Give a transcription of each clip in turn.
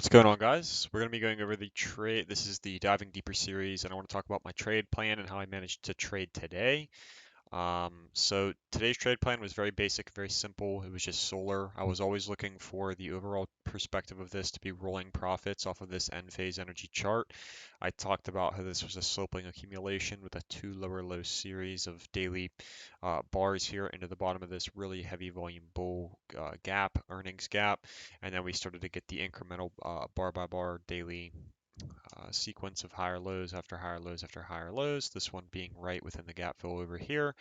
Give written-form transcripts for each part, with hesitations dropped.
What's going on, guys? We're going to be going over the trade. This is the Diving Deeper series, and I want to talk about my trade plan and how I managed to trade today. So today's trade plan was very basic, very simple. It was just solar. I was always looking for the overall perspective of this to be rolling profits off of this end phase energy chart. I talked about how this was a sloping accumulation with a two lower low series of daily bars here into the bottom of this really heavy volume bull gap, earnings gap, and then we started to get the incremental bar by bar daily sequence of higher lows after higher lows after higher lows, this one being right within the gap fill over here,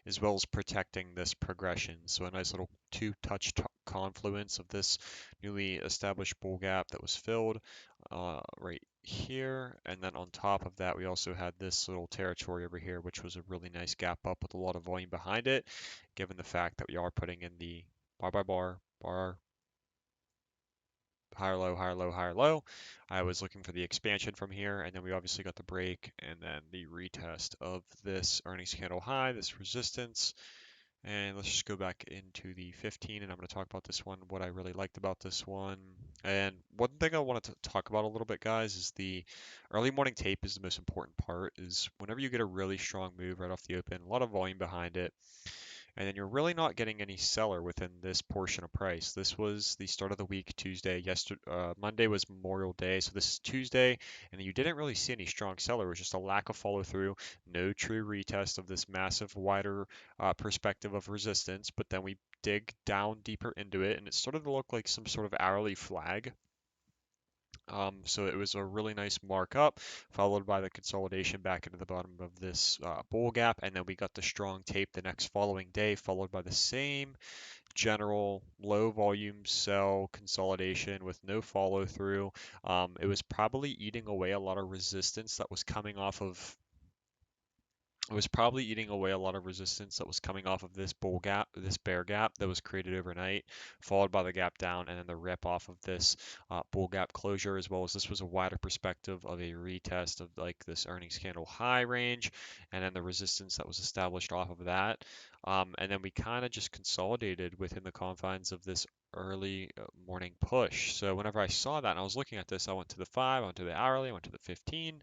as well as protecting this progression. So a nice little two-touch confluence of this newly established bull gap that was filled right here. And then on top of that, we also had this little territory over here, which was a really nice gap up with a lot of volume behind it, given the fact that we are putting in the bar by bar, higher low, higher low, higher low. I was looking for the expansion from here, and then we obviously got the break and then the retest of this earnings candle high, this resistance. And let's just go back into the 15, and I'm going to talk about this one, what I really liked about this one. And one thing I wanted to talk about a little bit, guys, is the early morning tape is the most important part, is whenever you get a really strong move right off the open, a lot of volume behind it, and then you're really not getting any seller within this portion of price. This was the start of the week, Tuesday. Monday was Memorial Day, so this is Tuesday, and you didn't really see any strong seller. It was just a lack of follow through, no true retest of this massive, wider perspective of resistance. But then we dig down deeper into it, and it started to look like some sort of hourly flag. So it was a really nice markup, followed by the consolidation back into the bottom of this bull gap, and then we got the strong tape the next following day, followed by the same general low volume sell consolidation with no follow through. It was probably eating away a lot of resistance that was coming off of it was probably eating away a lot of resistance that was coming off of this bull gap, this bear gap that was created overnight, followed by the gap down and then the rip off of this bull gap closure, as well as this was a wider perspective of a retest of like this earnings candle high range, and then the resistance that was established off of that. And then we kind of just consolidated within the confines of this early morning push. So whenever I saw that and I was looking at this, I went to the 5, I went to the hourly, I went to the 15,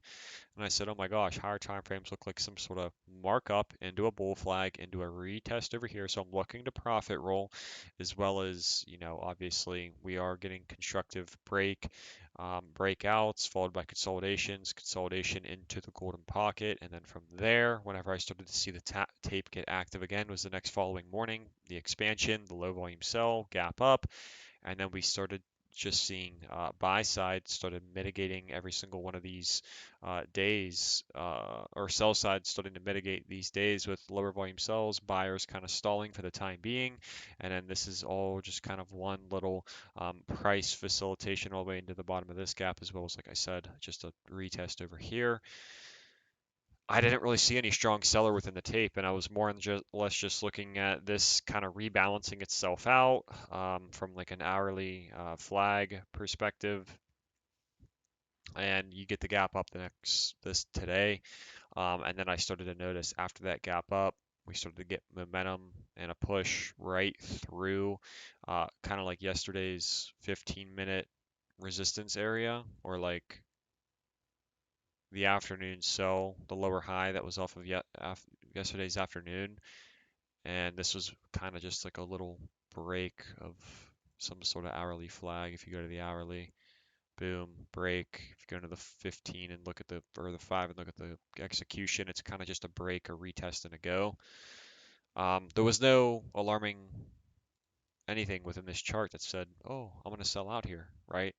and I said, oh my gosh, higher time frames look like some sort of markup into a bull flag, into a retest over here. So I'm looking to profit roll, as well as, obviously we are getting constructive breakouts, followed by consolidations, consolidation into the golden pocket. And then from there, whenever I started to see the tape get active again, was the next following morning, the expansion, the low volume sell, gap up. And then we started just seeing buy side started mitigating every single one of these days, or sell side starting to mitigate these days with lower volume sells, buyers kind of stalling for the time being, and then this is all just kind of one little price facilitation all the way into the bottom of this gap, as well as, like I said, just a retest over here. I didn't really see any strong seller within the tape, and I was more than less just looking at this kind of rebalancing itself out from like an hourly flag perspective. And you get the gap up this today, and then I started to notice after that gap up, we started to get momentum and a push right through, kind of like yesterday's 15-minute resistance area, or like the afternoon sell, the lower high that was off of yesterday's afternoon. And this was kind of just like a little break of some sort of hourly flag. If you go to the hourly, boom, break. If you go into the 15 and look at or the 5 and look at the execution, it's kind of just a break, a retest, and a go. There was no alarming anything within this chart that said, oh, I'm going to sell out here, right?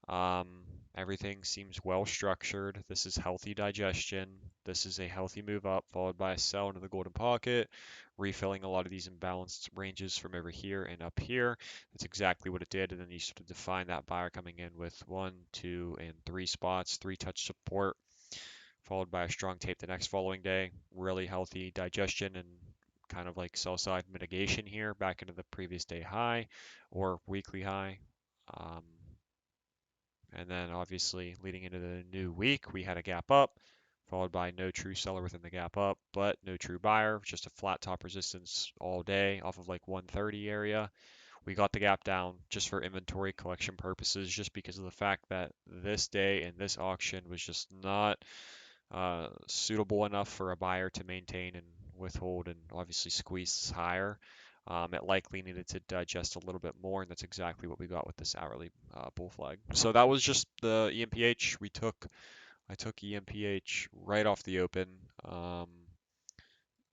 Um, Everything seems well structured. This is healthy digestion. This is a healthy move up, followed by a sell into the golden pocket, refilling a lot of these imbalanced ranges from over here and up here. That's exactly what it did. And then you sort of define that buyer coming in with 1, 2, and 3 spots, 3 touch support, followed by a strong tape the next following day. Really healthy digestion and kind of like sell side mitigation here back into the previous day high or weekly high. Um, and then obviously leading into the new week, we had a gap up, followed by no true seller within the gap up, but no true buyer, just a flat top resistance all day off of like 130 area. We got the gap down just for inventory collection purposes, just because of the fact that this day and this auction was just not suitable enough for a buyer to maintain and withhold and obviously squeeze higher. It likely needed to digest a little bit more, and that's exactly what we got with this hourly bull flag. So that was just the ENPH. I took ENPH right off the open.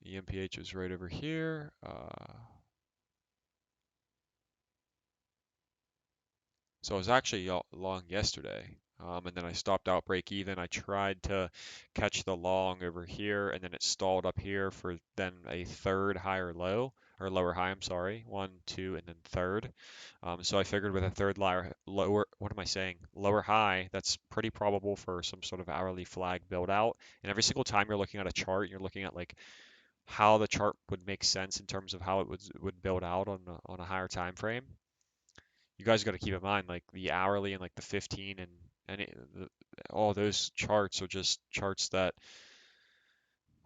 ENPH was right over here. So I was actually long yesterday, and then I stopped out break even. I tried to catch the long over here, and then it stalled up here for then a third higher low, or lower high, I'm sorry. One, two, and then third. So I figured with a third lower, what am I saying? Lower high, that's pretty probable for some sort of hourly flag build out. And every single time you're looking at a chart, you're looking at like how the chart would make sense in terms of how it would build out on a higher time frame. You guys got to keep in mind like the hourly and like the 15 and all those charts are just charts that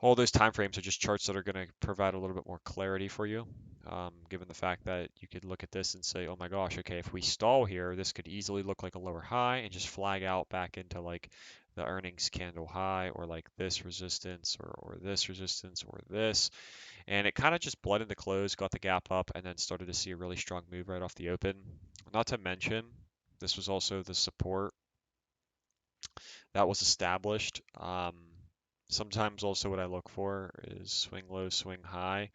all those time frames are just charts that are going to provide a little bit more clarity for you. Given the fact that you could look at this and say, oh my gosh, okay, if we stall here, this could easily look like a lower high and just flag out back into like the earnings candle high or like this resistance or this resistance or this. And it kind of just bled into close, got the gap up, and then started to see a really strong move right off the open. Not to mention, this was also the support that was established. Sometimes also what I look for is swing low, swing high,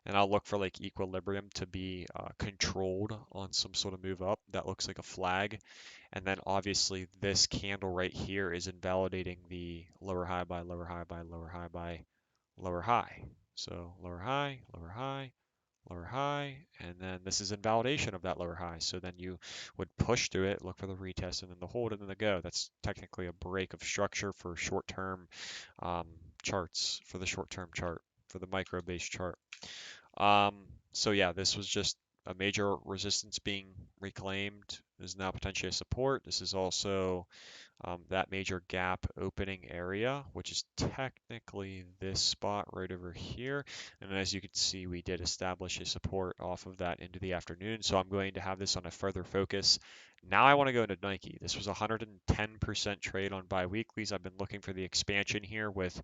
and I'll look for like equilibrium to be controlled on some sort of move up that looks like a flag. And then obviously this candle right here is invalidating the lower high by lower high by lower high by lower high. So lower high, lower high, lower high, and then this is invalidation of that lower high. So then you would push through it, look for the retest, and then the hold, and then the go. That's technically a break of structure for short-term um, charts, for the short-term chart, for the micro-based chart. Um, so yeah, this was just a major resistance being reclaimed. This is now potentially a support. This is also that major gap opening area, which is technically this spot right over here. And as you can see, we did establish a support off of that into the afternoon. So I'm going to have this on a further focus. Now I want to go into Nike. This was 110% trade on biweeklies. I've been looking for the expansion here with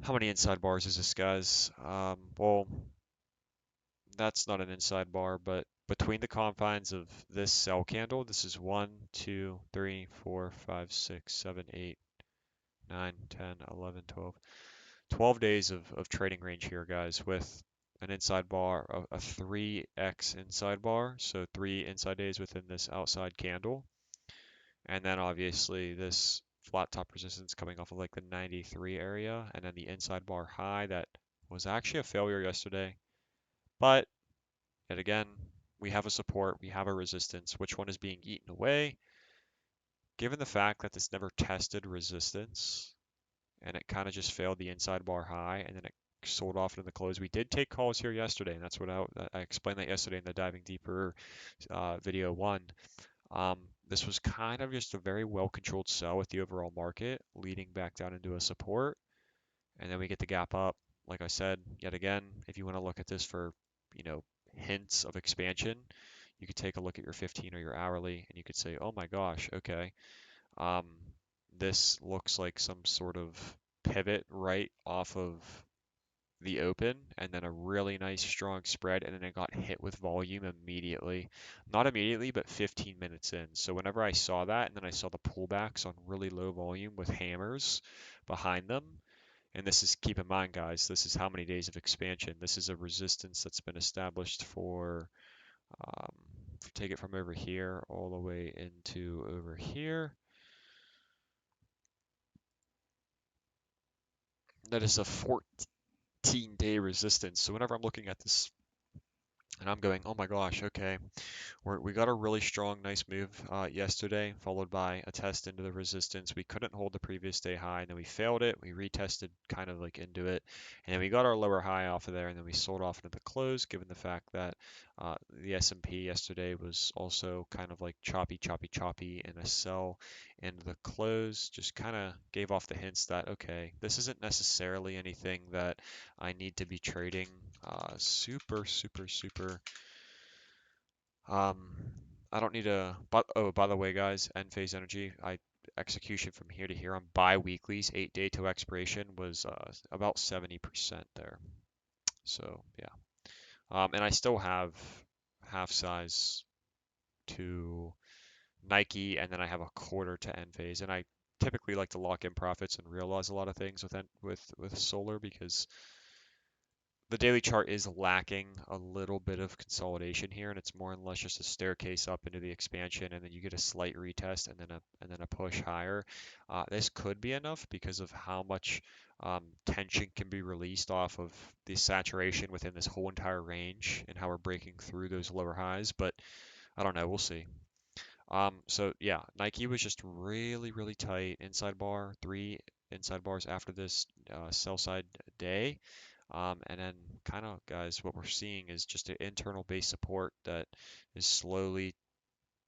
how many inside bars is this, guys? Well, that's not an inside bar, but between the confines of this sell candle, this is 1, 2, 3, 4, 5, 6, 7, 8, 9, 10, 11, 12. 12 days of trading range here, guys, with an inside bar, a 3x inside bar, so 3 inside days within this outside candle. And then obviously this flat top resistance coming off of like the 93 area, and then the inside bar high that was actually a failure yesterday. But yet again, we have a support, we have a resistance. Which one is being eaten away? Given the fact that this never tested resistance and it kind of just failed the inside bar high and then it sold off into the close. We did take calls here yesterday, and that's what I explained that yesterday in the diving deeper video one. This was kind of just a very well controlled sell with the overall market leading back down into a support, and then we get the gap up. Like I said, yet again, if you want to look at this for, hints of expansion, you could take a look at your 15 or your hourly, and you could say, oh my gosh, okay, um, this looks like some sort of pivot right off of the open and then a really nice strong spread, and then it got hit with volume immediately. Not immediately, but 15 minutes in. So whenever I saw that and then I saw the pullbacks on really low volume with hammers behind them, and this is, keep in mind guys, this is how many days of expansion. This is a resistance that's been established for, um, take it from over here all the way into over here. That is a 14-day resistance. So whenever I'm looking at this and I'm going, oh my gosh, okay, we got a really strong, nice move yesterday, followed by a test into the resistance. We couldn't hold the previous day high, and then we failed it. We retested kind of like into it, and then we got our lower high off of there, and then we sold off into the close, given the fact that the S&P yesterday was also kind of like choppy, choppy, choppy, and a sell into the close. Just kind of gave off the hints that, okay, this isn't necessarily anything that I need to be trading super, super, super Um, I don't need a, but oh, by the way, guys, end phase energy, execution from here to here on bi-weeklies, 8 day to expiration was about 70% there. So yeah, and I still have half size to Nike, and then I have a quarter to end phase, and I typically like to lock in profits and realize a lot of things with solar because the daily chart is lacking a little bit of consolidation here, and it's more or less just a staircase up into the expansion, and then you get a slight retest and then a push higher. This could be enough because of how much tension can be released off of the saturation within this whole entire range and how we're breaking through those lower highs, but I don't know, we'll see. So yeah, Nike was just really, really tight inside bar, three inside bars after this sell side day. And then kind of guys, what we're seeing is just an internal base support that is slowly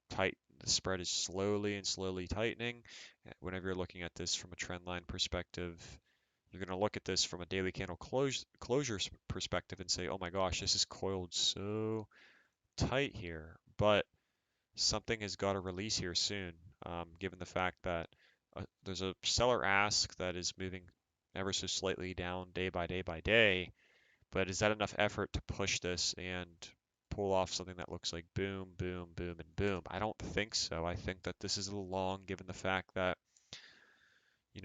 tight. The spread is slowly and slowly tightening. Whenever you're looking at this from a trend line perspective, you're going to look at this from a daily candle closure perspective and say, oh my gosh, this is coiled so tight here. But something has got to release here soon, given the fact that there's a seller ask that is moving ever so slightly down day by day by day. But is that enough effort to push this and pull off something that looks like boom, boom, boom, and boom? I don't think so. I think that this is a little long given the fact that,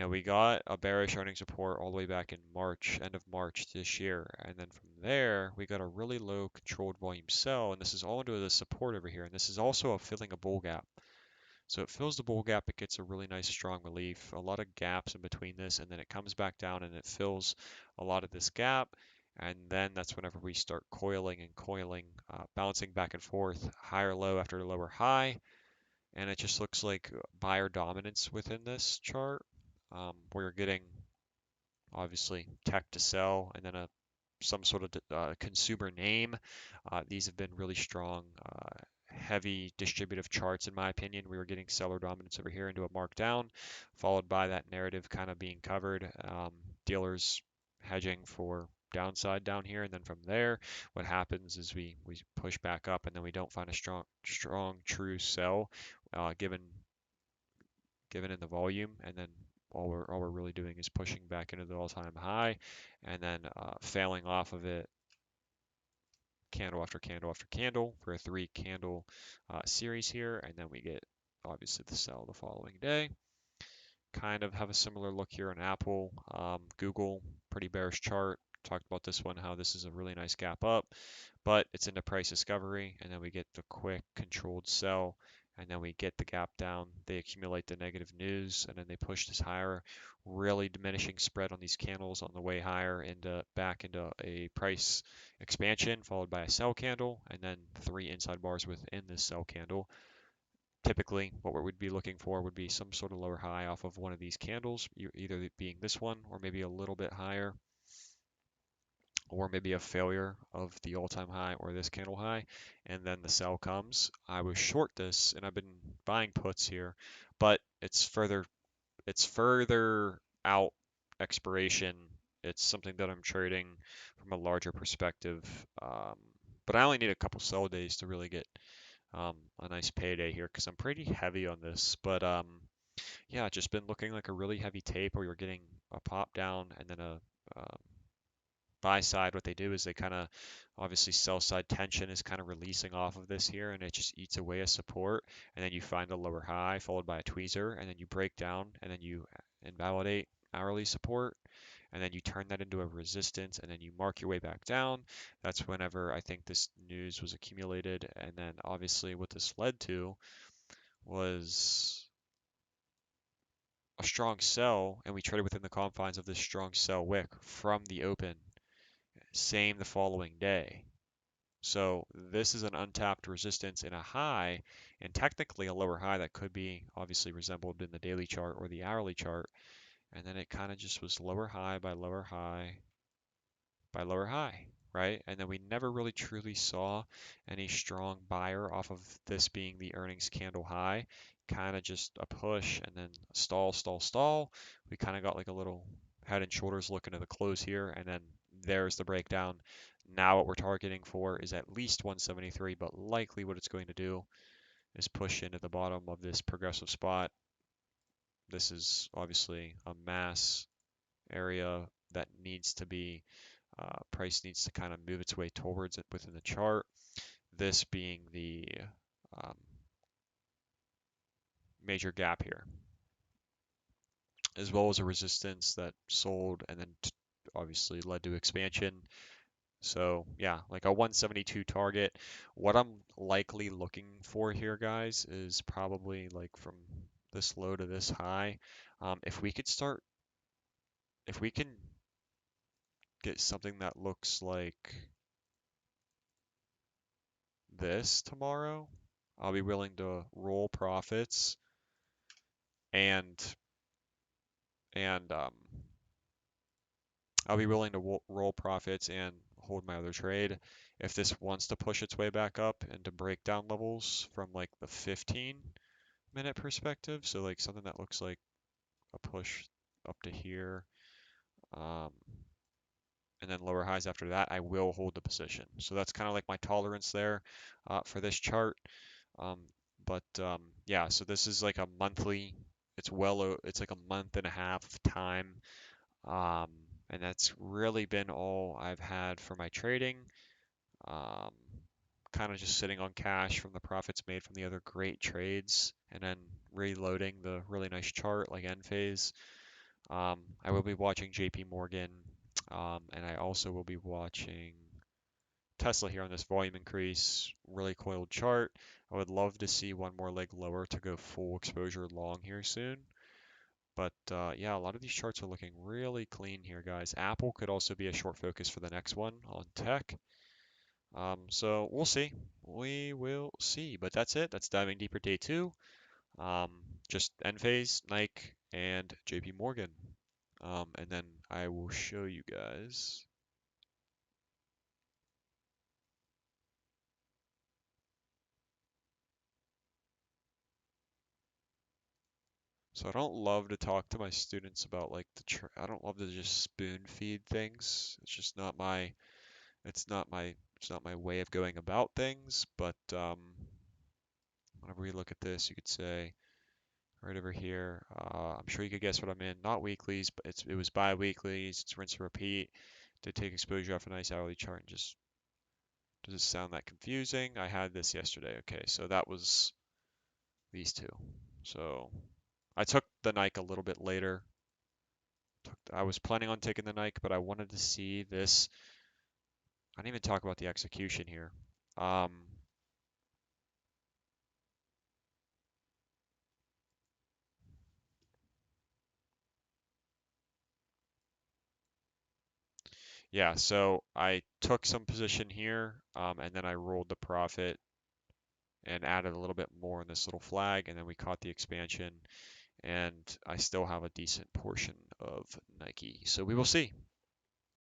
we got a bearish earnings report all the way back in March, end of March this year. And then from there, we got a really low controlled volume sell. And this is all into the support over here. And this is also a filling a bull gap. So it fills the bull gap, it gets a really nice strong relief, a lot of gaps in between this, and then it comes back down and it fills a lot of this gap. And then that's whenever we start coiling and coiling, bouncing back and forth, higher low after lower high. And it just looks like buyer dominance within this chart, where you're getting obviously tech to sell and then some sort of consumer name. These have been really strong, heavy distributive charts, in my opinion. We were getting seller dominance over here into a markdown, followed by that narrative kind of being covered. Dealers hedging for downside down here, and then from there, what happens is we push back up, and then we don't find a strong true sell, given in the volume, and then all we're really doing is pushing back into the all-time high, and then failing off of it candle after candle after candle for a 3 candle series here, and then we get obviously the sell the following day. Kind of have a similar look here on Apple, Google, pretty bearish chart. Talked about this one, how this is a really nice gap up, but it's into price discovery, and then we get the quick controlled sell, and then we get the gap down. They accumulate the negative news, and then they push this higher, really diminishing spread on these candles on the way higher into back into a price expansion, followed by a sell candle, and then 3 inside bars within this sell candle. Typically, what we would be looking for would be some sort of lower high off of one of these candles, either being this one or maybe a little bit higher, or maybe a failure of the all-time high or this candle high, and then the sell comes. I was short this, and I've been buying puts here, but it's further out expiration. It's something that I'm trading from a larger perspective. But I only need a couple sell days to really get a nice payday here because I'm pretty heavy on this. But yeah, just been looking like a really heavy tape where you're getting a pop down and then a buy side. What they do is they kind of obviously sell side tension is kind of releasing off of this here, and it just eats away a support, and then you find a lower high followed by a tweezer, and then you break down, and then you invalidate hourly support, and then you turn that into a resistance, and then you mark your way back down. That's whenever I think this news was accumulated, and then obviously what this led to was a strong sell, and we traded within the confines of this strong sell wick from the open, same the following day. So this is an untapped resistance in a high, and technically a lower high that could be obviously resembled in the daily chart or the hourly chart. And then it kind of just was lower high by lower high by lower high, right? And then we never really truly saw any strong buyer off of this being the earnings candle high. Kind of just a push and then stall, stall, stall. We kind of got like a little head and shoulders look into the close here, and then there's the breakdown. Now what we're targeting for is at least 173, but likely what it's going to do is push into the bottom of this progressive spot. This is obviously a mass area that needs to be, price needs to kind of move its way towards it within the chart. This being the um, major gap here, as well as a resistance that sold and then obviously led to expansion. So yeah, like a 172 target. What I'm likely looking for here, guys, is probably like from this low to this high. If we could start, if we can get something that looks like this tomorrow, I'll be willing to roll profits and and I'll be willing to roll profits and hold my other trade. If this wants to push its way back up into breakdown levels from like the 15-minute perspective, so like something that looks like a push up to here, um, and then lower highs after that, I will hold the position. So that's kind of like my tolerance there for this chart. Um, but yeah, so this is like a monthly. It's like a month and a half of time. Um, and that's really been all I've had for my trading. Um, kind of just sitting on cash from the profits made from the other great trades and then reloading the really nice chart like end phase. I will be watching JP Morgan, and I also will be watching Tesla here on this volume increase, really coiled chart. I would love to see one more leg lower to go full exposure long here soon. But yeah, a lot of these charts are looking really clean here, guys. Apple could also be a short focus for the next one on tech. So we'll see. We will see. But that's it. That's diving deeper day two. Um, just Enphase, Nike, and JP Morgan. And then I will show you guys. So I don't love to talk to my students about like I don't love to just spoon feed things. It's just not my it's not my it's not my way of going about things. But whenever we look at this, you could say right over here. I'm sure you could guess what I'm in. Not weeklies, but it was bi-weeklies. It's rinse and repeat. To take exposure off a nice hourly chart and just does it sound that confusing? I had this yesterday. Okay, so that was these two. So I took the Nike a little bit later. I was planning on taking the Nike, but I wanted to see this. I didn't even talk about the execution here. Um, yeah, so I took some position here, and then I rolled the profit and added a little bit more in this little flag, and then we caught the expansion, and I still have a decent portion of Nike. So we will see.